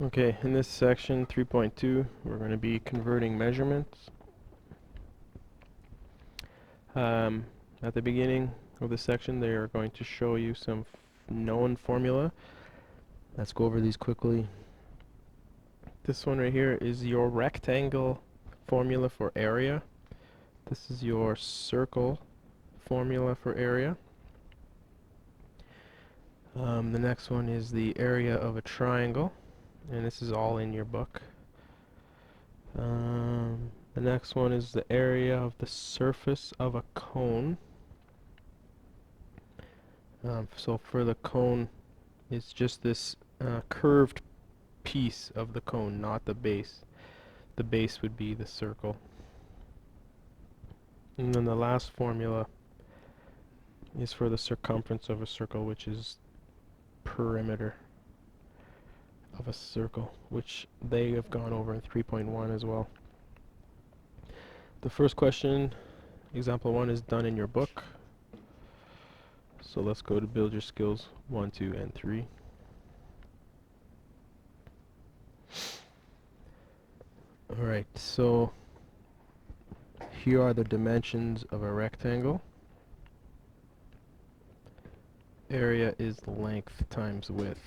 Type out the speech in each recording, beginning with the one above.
Okay, in this section 3.2, we're going to be converting measurements. At the beginning of this section, they are going to show you some known formula. Let's go over these quickly. This one right here is your rectangle formula for area. This is your circle formula for area. The next one is the area of a triangle, and this is all in your book. The next one is the area of the surface of a cone. So for the cone, it's just this curved piece of the cone, not the base. The base would be the circle. And then the last formula is for the circumference of a circle, which is perimeter of a circle, which they have gone over in 3.1 as well. The first question, example 1, is done in your book. So let's go to build your skills 1, 2, and 3. Alright, so here are the dimensions of a rectangle. Area is length times width.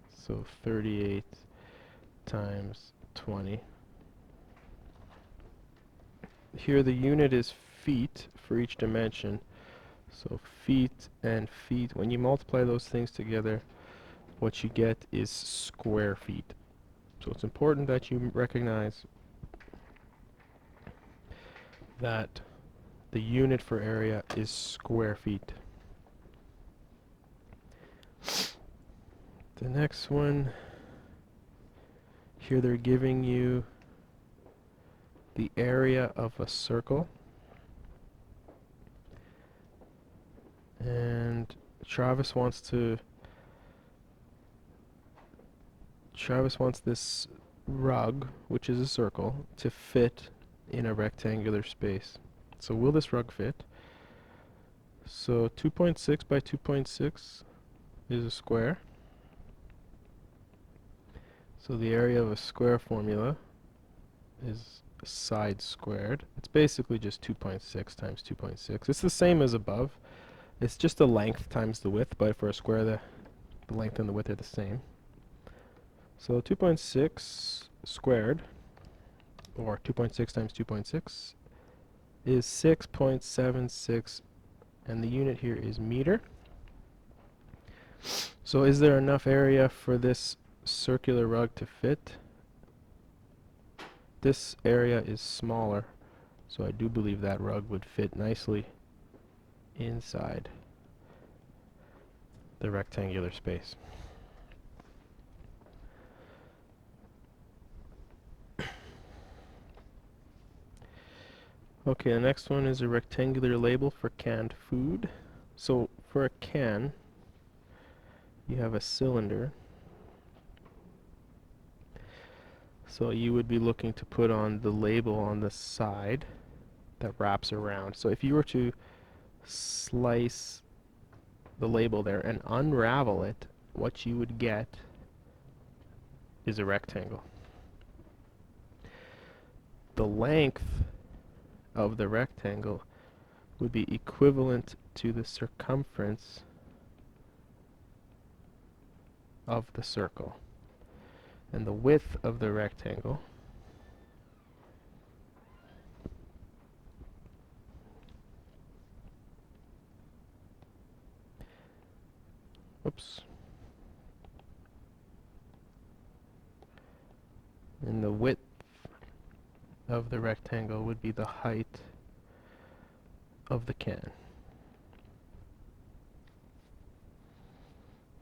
So 38 times 20. Here the unit is feet for each dimension. So feet and feet, when you multiply those things together, what you get is square feet. So it's important that you recognize that the unit for area is square feet. The next one, here they're giving you the area of a circle, and Travis wants this rug, which is a circle, to fit in a rectangular space. So will this rug fit? So 2.6 by 2.6 is a square. So the area of a square formula is a side squared. It's basically just 2.6 times 2.6. It's the same as above. It's just the length times the width, but for a square the length and the width are the same. So 2.6 squared, or 2.6 times 2.6, is 6.76, and the unit here is meter. So is there enough area for this circular rug to fit? This area is smaller, so I do believe that rug would fit nicely inside the rectangular space. Okay, the next one is a rectangular label for canned food. So for a can, you have a cylinder. So you would be looking to put on the label on the side that wraps around. So if you were to slice the label there and unravel it, what you would get is a rectangle. The length of the rectangle would be equivalent to the circumference of the circle. And the width of the rectangle and the width of the rectangle would be the height of the can.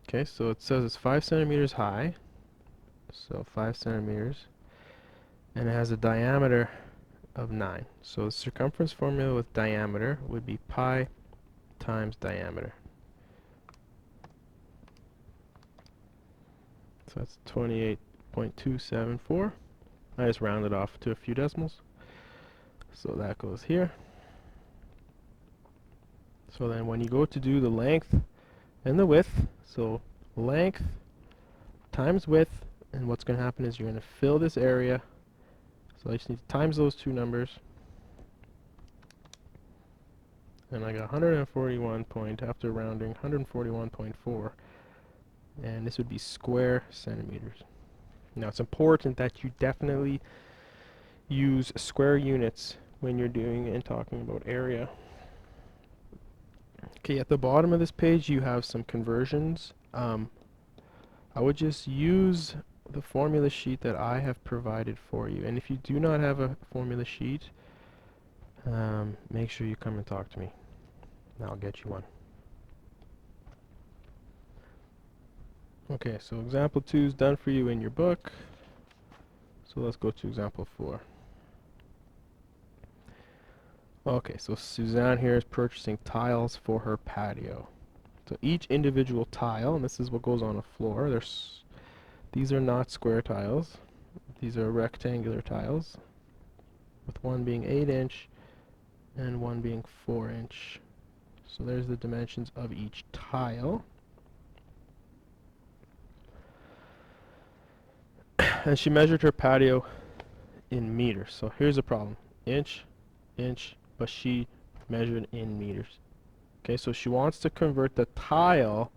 Okay, so it says it's 5 centimeters high, so 5 centimeters, and it has a diameter of 9. So the circumference formula with diameter would be pi times diameter. So that's 28.274. I just rounded off to a few decimals. So that goes here. So then when you go to do the length and the width, so length times width And what's going to happen is you're going to fill this area. So I just need to times those two numbers. And I got 141 point, after rounding, 141.4. And this would be square centimeters. Now it's important that you definitely use square units when you're doing and talking about area. Okay, at the bottom of this page you have some conversions. I would just use the formula sheet that I have provided for you. And if you do not have a formula sheet, make sure you come and talk to me. And I'll get you one. Okay, so example 2 is done for you in your book. So let's go to example 4. Okay, so Suzanne here is purchasing tiles for her patio. So each individual tile, and this is what goes on a floor, these are not square tiles. These are rectangular tiles, with one being 8-inch and one being 4-inch. So there's the dimensions of each tile. And she measured her patio in meters. So here's the problem. Inch, but she measured in meters. Okay, so she wants to convert the tile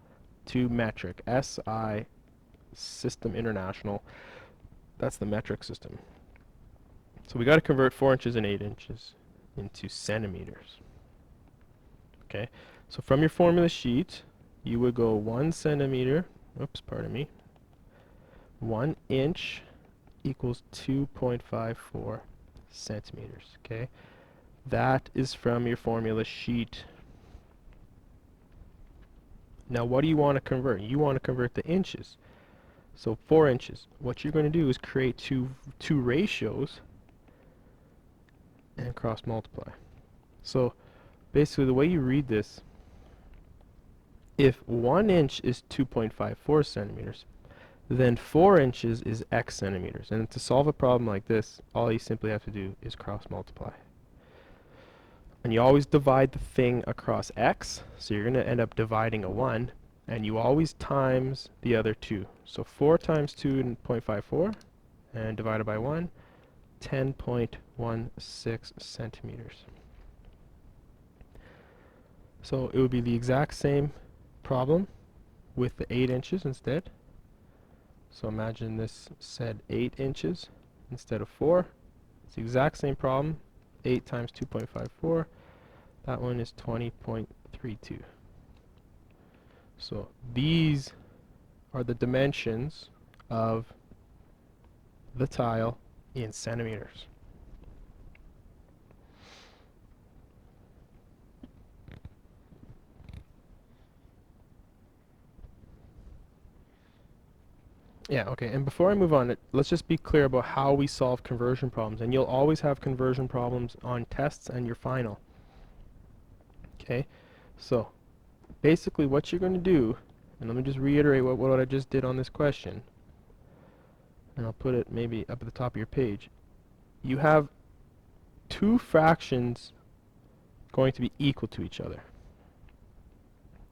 to metric. SI System International. That's the metric system. So we got to convert 4 inches and 8 inches into centimeters. Okay, so from your formula sheet, you would go 1 centimeter, oops, pardon me, 1 inch equals 2.54 centimeters. Okay, that is from your formula sheet. Now what do you want to convert? You want to convert the inches. So 4 inches. What you're going to do is create two ratios and cross multiply. So basically the way you read this, if 1 inch is 2.54 centimeters, then 4 inches is x centimeters. And to solve a problem like this, all you simply have to do is cross multiply. And you always divide the thing across x, so you're going to end up dividing a 1, and you always times the other 2. So 4 times 2.54, and divided by 1, 10.16 centimeters. So it would be the exact same problem with the 8 inches instead. So imagine this said 8 inches instead of 4. It's the exact same problem. 8 times 2.54. That one is 20.32. So these are the dimensions of the tile in centimeters. Yeah, okay, and before I move on, let's just be clear about how we solve conversion problems. And you'll always have conversion problems on tests and your final. Okay, so basically what you're going to do, and let me just reiterate what I just did on this question, and I'll put it maybe up at the top of your page. You have two fractions going to be equal to each other.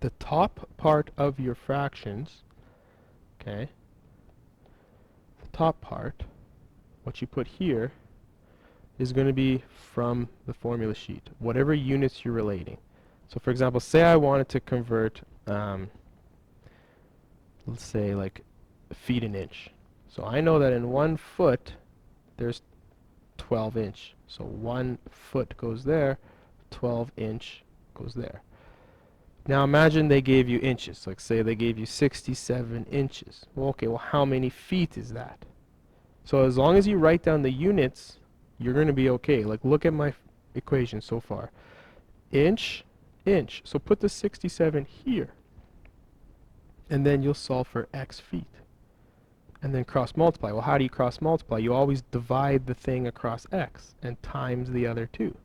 The top part of your fractions, okay, the top part, what you put here, is going to be from the formula sheet, whatever units you're relating. So for example, say I wanted to convert, let's say like feet an inch. So I know that in 1 foot, there's 12 inch. So 1 foot goes there, 12 inch goes there. Now imagine they gave you inches, like say they gave you 67 inches. Well, okay, well how many feet is that? So as long as you write down the units, you're going to be okay. Like look at my equation so far. Inch, inch. So put the 67 here. And then you'll solve for x feet. And then cross multiply. Well, how do you cross multiply? You always divide the thing across x and times the other two.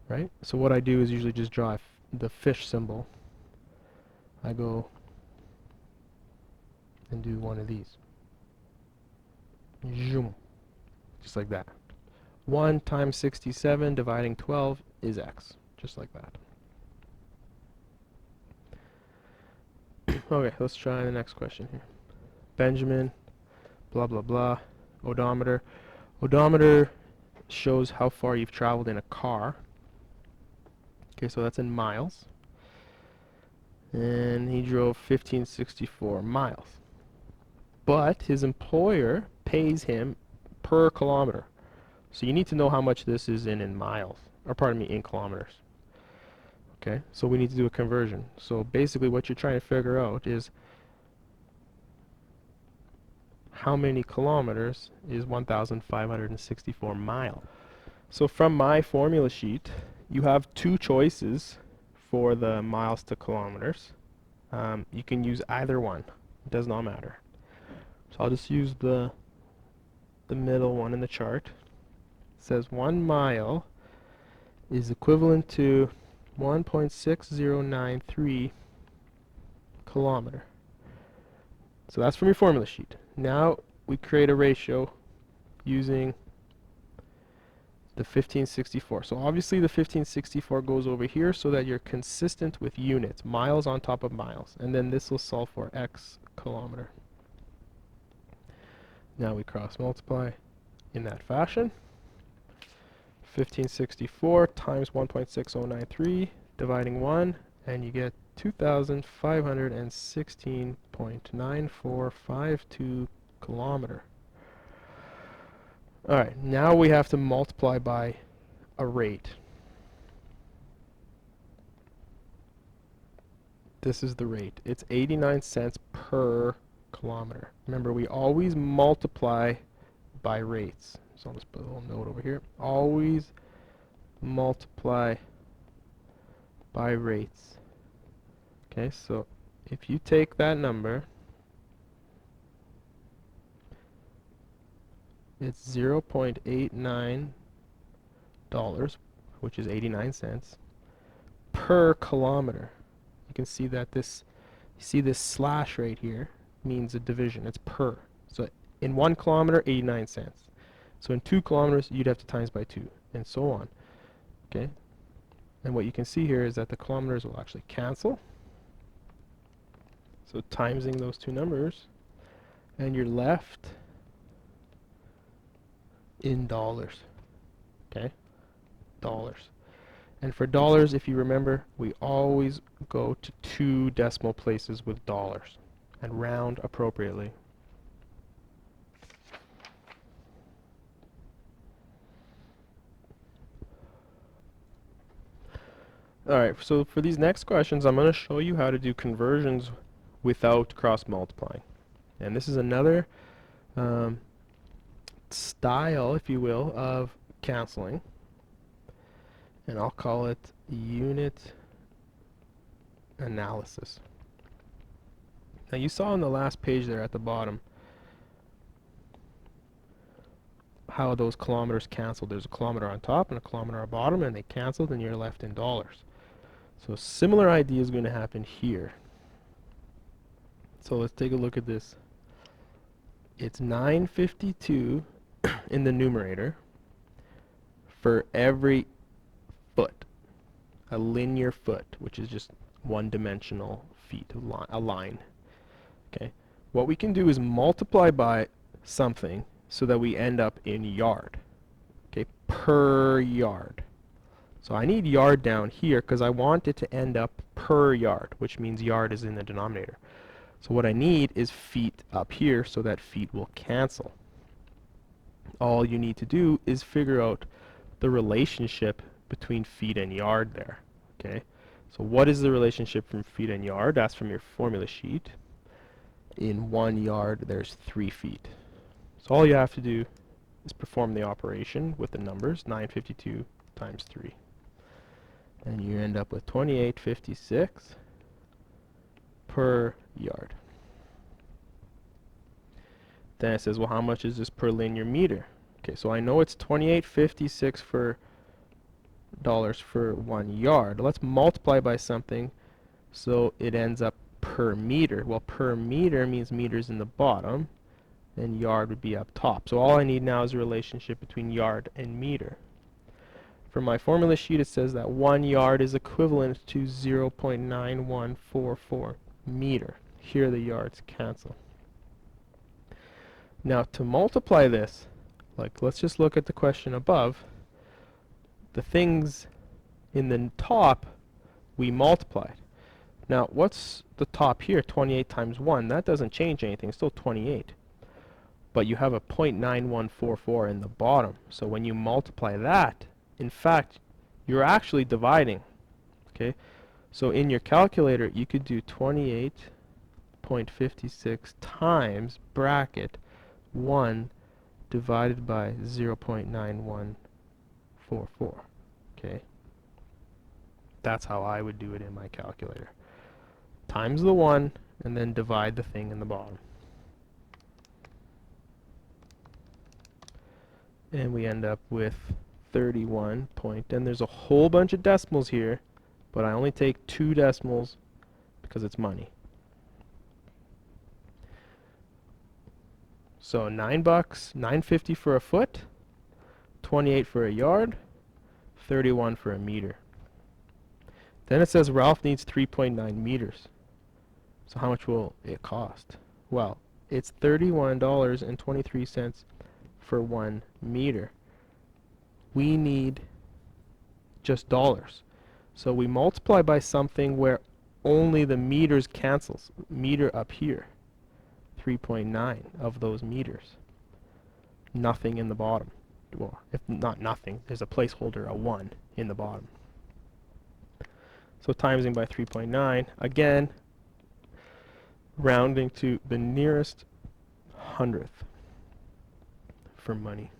Right? So what I do is usually just draw the fish symbol. I go and do one of these. Zoom. Just like that. 1 times 67 dividing 12 is x. Just like that. Okay, let's try the next question here. Benjamin blah blah blah. Odometer. Odometer shows how far you've traveled in a car. Okay, so that's in miles. And he drove 1564 miles. But his employer pays him per kilometer. So you need to know how much this is in miles, or pardon me, in kilometers. Okay, so we need to do a conversion. So basically what you're trying to figure out is how many kilometers is 1,564 miles. So from my formula sheet, you have two choices for the miles to kilometers. You can use either one. It does not matter. So I'll just use the middle one in the chart. It says 1 mile is equivalent to 1.6093 kilometer. So that's from your formula sheet. Now we create a ratio using the 1564. So obviously the 1564 goes over here so that you're consistent with units, miles on top of miles. And then this will solve for x kilometer. Now we cross multiply in that fashion. 1564 times 1.6093 dividing 1, and you get 2,516.9452 kilometer. Alright, now we have to multiply by a rate. This is the rate. It's 89 cents per kilometer. Remember, we always multiply by rates. So I'll just put a little note over here. Always multiply by rates. Okay, so if you take that number, it's $0.89, which is 89 cents, per kilometer. You can see that you see this slash right here means a division. It's per. So in 1 kilometer, 89 cents. So in 2 kilometers, you'd have to times by 2, and so on. Okay? And what you can see here is that the kilometers will actually cancel. So timesing those two numbers, and you're left in dollars. Okay? Dollars. And for dollars, if you remember, we always go to 2 decimal places with dollars and round appropriately. Alright, so for these next questions, I'm going to show you how to do conversions without cross-multiplying. And this is another style, if you will, of canceling. And I'll call it unit analysis. Now you saw on the last page there at the bottom how those kilometers canceled. There's a kilometer on top and a kilometer on bottom, and they canceled, and you're left in dollars. So a similar idea is going to happen here. So let's take a look at this. It's 952 in the numerator for every foot, a linear foot, which is just one-dimensional feet, a line. Okay. What we can do is multiply by something so that we end up in yard. Okay, per yard. So I need yard down here because I want it to end up per yard, which means yard is in the denominator. So what I need is feet up here so that feet will cancel. All you need to do is figure out the relationship between feet and yard there. Okay, so what is the relationship from feet and yard? That's from your formula sheet. In 1 yard, there's 3 feet. So all you have to do is perform the operation with the numbers, 952 times 3. And you end up with 2856 per yard. Then it says, well, how much is this per linear meter? Okay, so I know it's 2856 for dollars for 1 yard. Let's multiply by something so it ends up per meter. Well, per meter means meters in the bottom, and yard would be up top. So all I need now is a relationship between yard and meter. For my formula sheet, it says that 1 yard is equivalent to 0.9144 meter. Here the yards cancel. Now to multiply this, like let's just look at the question above, the things in the top we multiplied. Now what's the top here? 28 times 1. That doesn't change anything. It's still 28. But you have a 0.9144 in the bottom. So when you multiply that, in fact, you're actually dividing. Okay? So in your calculator, you could do 28.56 times bracket 1 divided by 0.9144. Okay? That's how I would do it in my calculator. Times the 1 and then divide the thing in the bottom. And we end up with 31 point, and there's a whole bunch of decimals here, but I only take 2 decimals because it's money. So $9, $9.50 for a foot, 28 for a yard, 31 for a meter. Then it says Ralph needs 3.9 meters. So how much will it cost? Well, it's $31.23 for 1 meter. We need just dollars. So we multiply by something where only the meters cancels. Meter up here. 3.9 of those meters. Nothing in the bottom. Well, if not nothing, there's a placeholder, a 1 in the bottom. So timesing by 3.9, again, rounding to the nearest hundredth for money.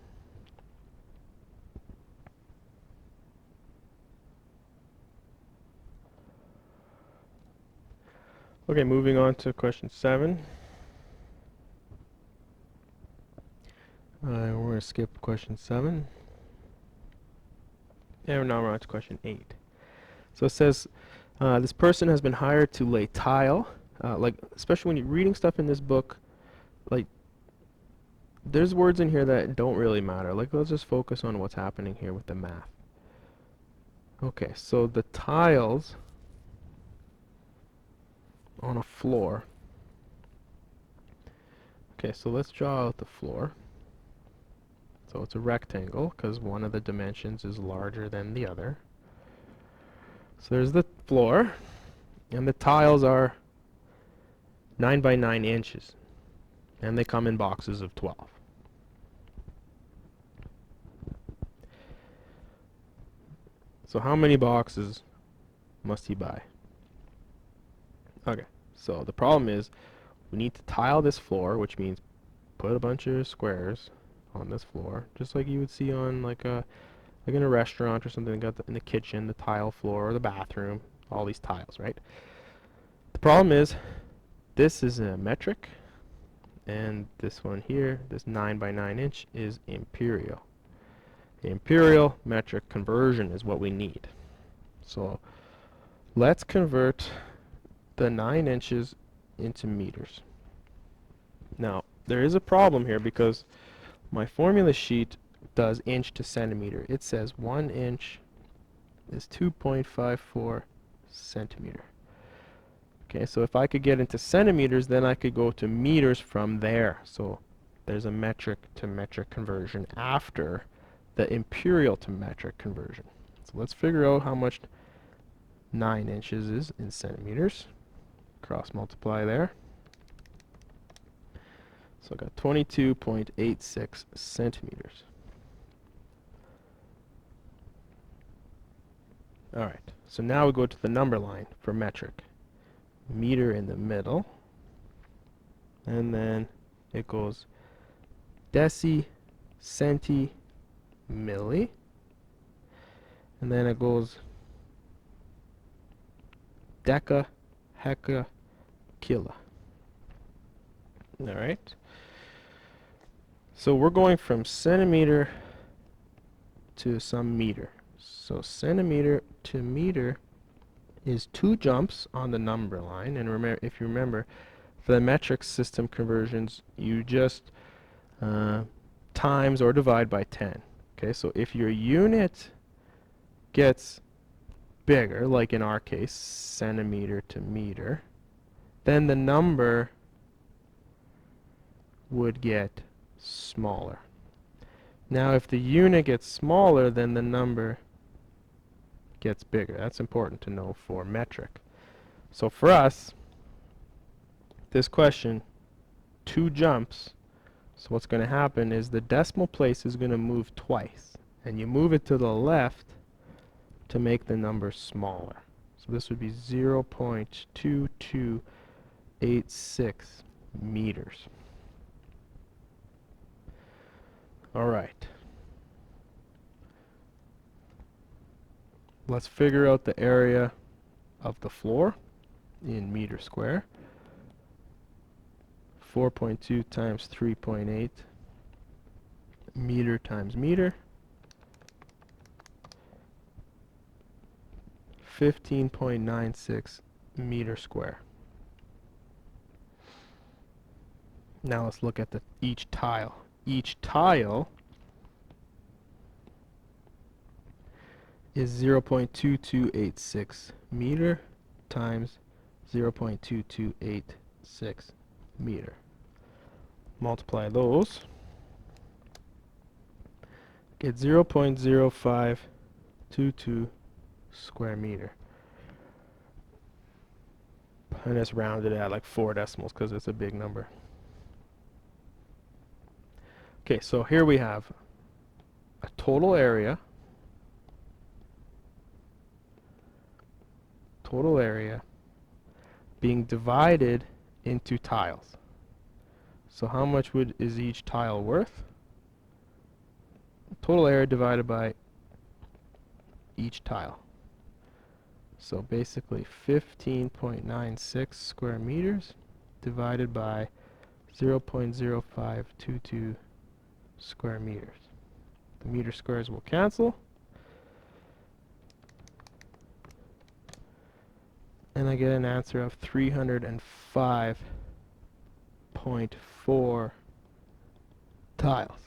Okay, moving on to question 7. We're going to skip question 7. And now we're on to question 8. So it says, this person has been hired to lay tile. Like, especially when you're reading stuff in this book, like, there's words in here that don't really matter. Like, let's just focus on what's happening here with the math. Okay, so the tiles on a floor. Okay, so let's draw out the floor. So it's a rectangle because one of the dimensions is larger than the other. So there's the floor, and the tiles are 9 by 9 inches, and they come in boxes of 12. So how many boxes must he buy? Okay, so the problem is we need to tile this floor, which means put a bunch of squares on this floor, just like you would see on like in a restaurant or something. Got in the kitchen, the tile floor, or the bathroom, all these tiles, right? The problem is this is a metric, and this one here, this 9 by 9 inch, is imperial. The imperial metric conversion is what we need. So let's convert the 9 inches into meters. Now, there is a problem here because my formula sheet does inch to centimeter. It says 1 inch is 2.54 centimeter. Okay, so if I could get into centimeters, then I could go to meters from there. So there's a metric to metric conversion after the imperial to metric conversion. So let's figure out how much 9 inches is in centimeters. Cross multiply there. So I got 22.86 centimeters. Alright, so now we go to the number line for metric. Meter in the middle. And then it goes deci, centi, milli. And then it goes deca, heca, kila. Alright. So we're going from centimeter to some meter. So centimeter to meter is 2 jumps on the number line. And remember, if you remember, for the metric system conversions, you just times or divide by 10. Okay, so if your unit gets bigger, like in our case, centimeter to meter, then the number would get smaller. Now if the unit gets smaller, then the number gets bigger. That's important to know for metric. So for us, this question, 2 jumps. So what's going to happen is the decimal place is going to move twice. And you move it to the left to make the number smaller. So this would be 0.2286 meters. All right. Let's figure out the area of the floor in meters square. 4.2 times 3.8 meter times meter. 15.96 meter square. Now let's look at each tile. Each tile is 0.2286 meter times 0.2286 meter. Multiply those. Get 0.0522 square meter. And it's rounded at like 4 decimals because it's a big number. Okay, so here we have a total area being divided into tiles. So how much is each tile worth? Total area divided by each tile. So basically 15.96 square meters divided by 0.0522 square meters. The meter squares will cancel. And I get an answer of 305.4 tiles.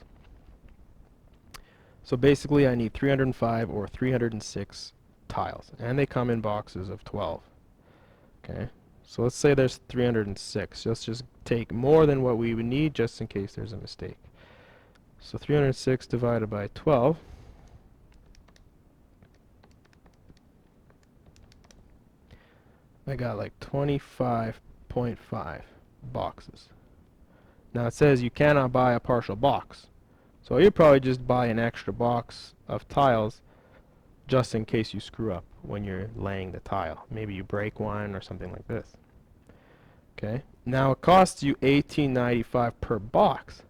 So basically I need 305 or 306 tiles. And they come in boxes of 12. Okay, so let's say there's 306. Let's just take more than what we would need just in case there's a mistake. So 306 divided by 12. I got like 25.5 boxes. Now it says you cannot buy a partial box. So you probably just buy an extra box of tiles just in case you screw up when you're laying the tile. Maybe you break one or something like this. Okay, now it costs you $18.95 per box.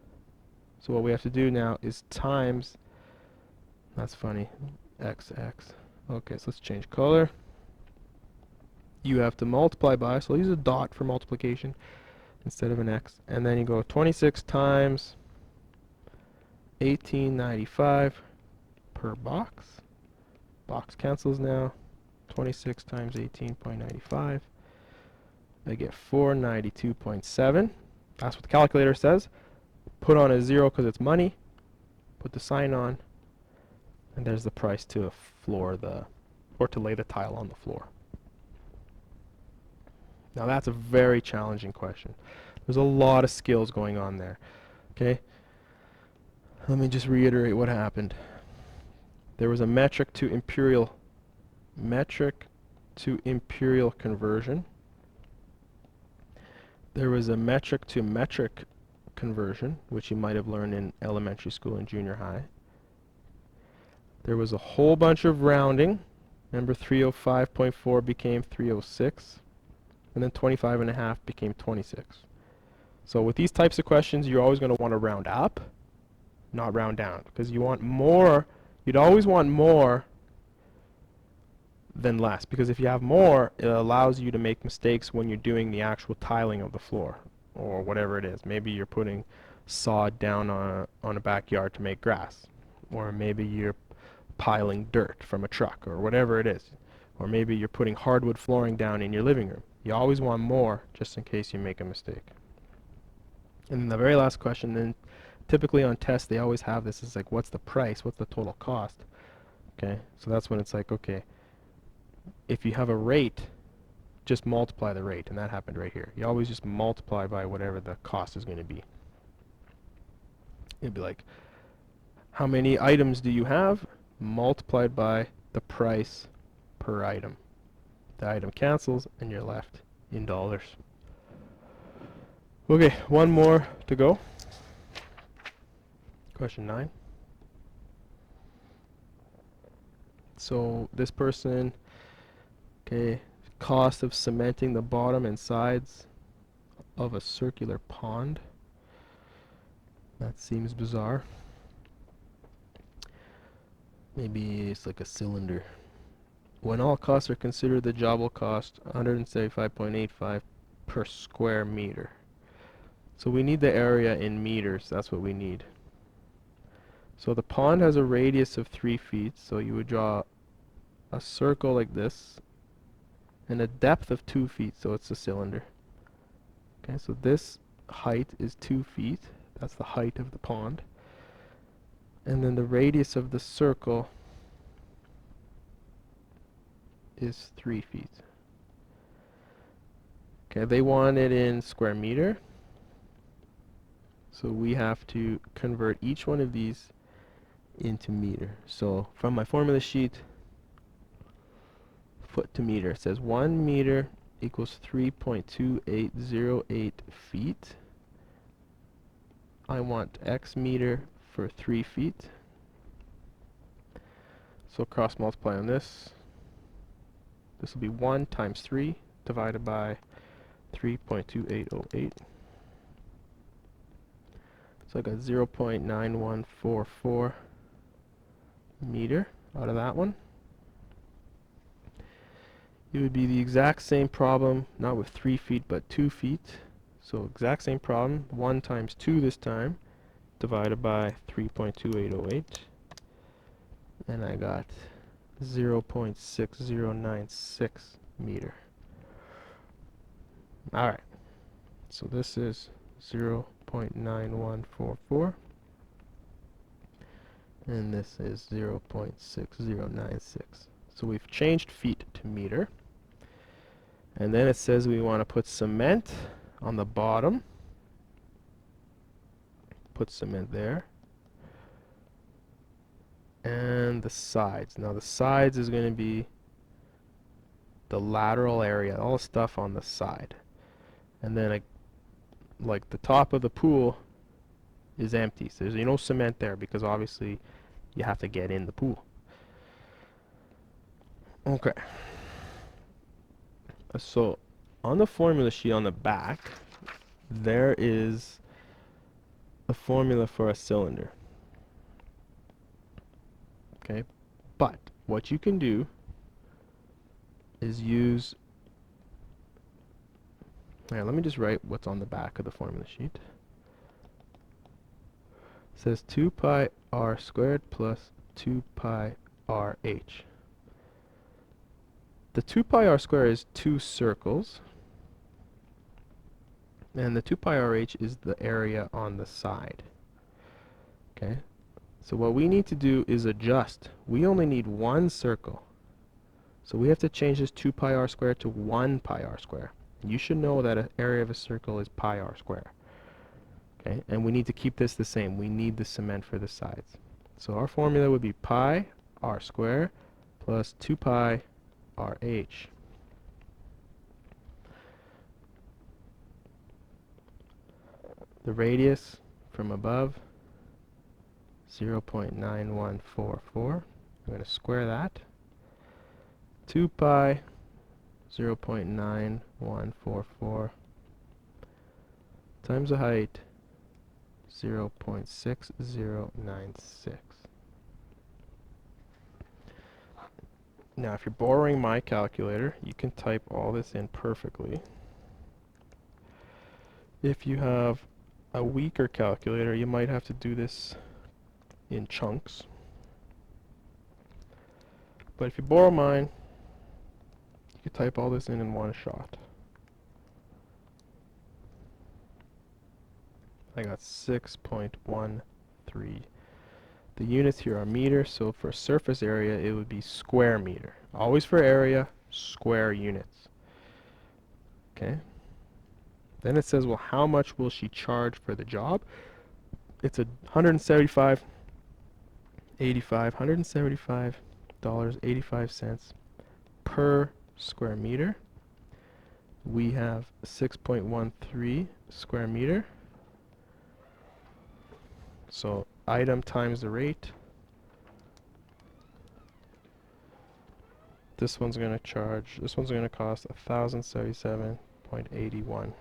So what we have to do now is times, that's funny, XX. Okay, so let's change color. You have to multiply by, so I'll use a dot for multiplication instead of an X. And then you go 26 times $18.95 per box. Box cancels now. 26 times 18.95. I get 492.7. That's what the calculator says. Put on a 0 because it's money. Put the sign on. And there's the price to floor or to lay the tile on the floor. Now that's a very challenging question. There's a lot of skills going on there. Okay? Let me just reiterate what happened. There was a metric to imperial conversion. There was a metric to metric conversion, which you might have learned in elementary school and junior high. There was a whole bunch of rounding. Remember 305.4 became 306. And then 25.5 became 26. So with these types of questions, you're always going to want to round up, not round down, because you want more. You'd always want more than less, because if you have more, it allows you to make mistakes when you're doing the actual tiling of the floor or whatever it is. Maybe you're putting sod down on a backyard to make grass, or maybe you're piling dirt from a truck or whatever it is, or maybe you're putting hardwood flooring down in your living room. You always want more just in case you make a mistake. And then the very last question, then typically on tests they always have this, is like, what's the price, what's the total cost? Okay, so that's when it's like, okay, if you have a rate, just multiply the rate, and that happened right here. You always just multiply by whatever the cost is going to be. It'd be like, how many items do you have multiplied by the price per item. The item cancels and you're left in dollars. Okay, one more to go. Question 9. So this person, okay, cost of cementing the bottom and sides of a circular pond. That seems bizarre. Maybe it's like a cylinder. When all costs are considered, the job will cost 175.85 per square meter. So we need the area in meters. That's what we need. So the pond has a radius of 3 feet. So you would draw a circle like this and a depth of 2 feet. So it's a cylinder. Okay, so this height is 2 feet. That's the height of the pond. And then the radius of the circle is 3 feet. Okay, they want it in square meter. So we have to convert each one of these into meter. So from my formula sheet, foot to meter, it says 1 meter equals 3.2808 feet. I want x meter for 3 feet. So cross multiply on this. This will be 1 times 3 divided by 3.2808. So I got 0.9144 meter out of that one. It would be the exact same problem, not with 3 feet, but 2 feet. So exact same problem, 1 times 2 this time, divided by 3.2808. And I got 0.6096 meter. Alright, so this is 0.9144. And this is 0.6096. So we've changed feet to meter. And then it says we want to put cement on the bottom. Put cement there. And the sides. Now the sides is going to be the lateral area, all the stuff on the side. And then like the top of the pool is empty. So there's no cement there because obviously you have to get in the pool. Okay. So on the formula sheet on the back, there is a formula for a cylinder. Okay, but what you can do is use, let me just write what's on the back of the formula sheet. It says 2 pi r squared plus 2 pi rh. The 2 pi r squared is 2 circles, and the 2 pi rh is the area on the side. Okay, so what we need to do is adjust. We only need 1 circle. So we have to change this 2 pi r squared to 1 pi r squared. You should know that an area of a circle is pi r squared. Okay, and we need to keep this the same. We need the cement for the sides. So our formula would be pi r squared plus 2 pi rh. The radius from above, 0.9144. I'm going to square that. 2 pi, 0.9144 times the height, 0.6096. Now, if you're borrowing my calculator, you can type all this in perfectly. If you have a weaker calculator, you might have to do this in chunks. But if you borrow mine, you can type all this in one shot. I got 6.13. The units here are meters, so for surface area it would be square meter. Always for area, square units. Okay. Then it says, well, how much will she charge for the job? it's a 175 dollars 85 cents per square meter. We have 6.13 square meter. So item times the rate. This one's going to cost 1,077.81.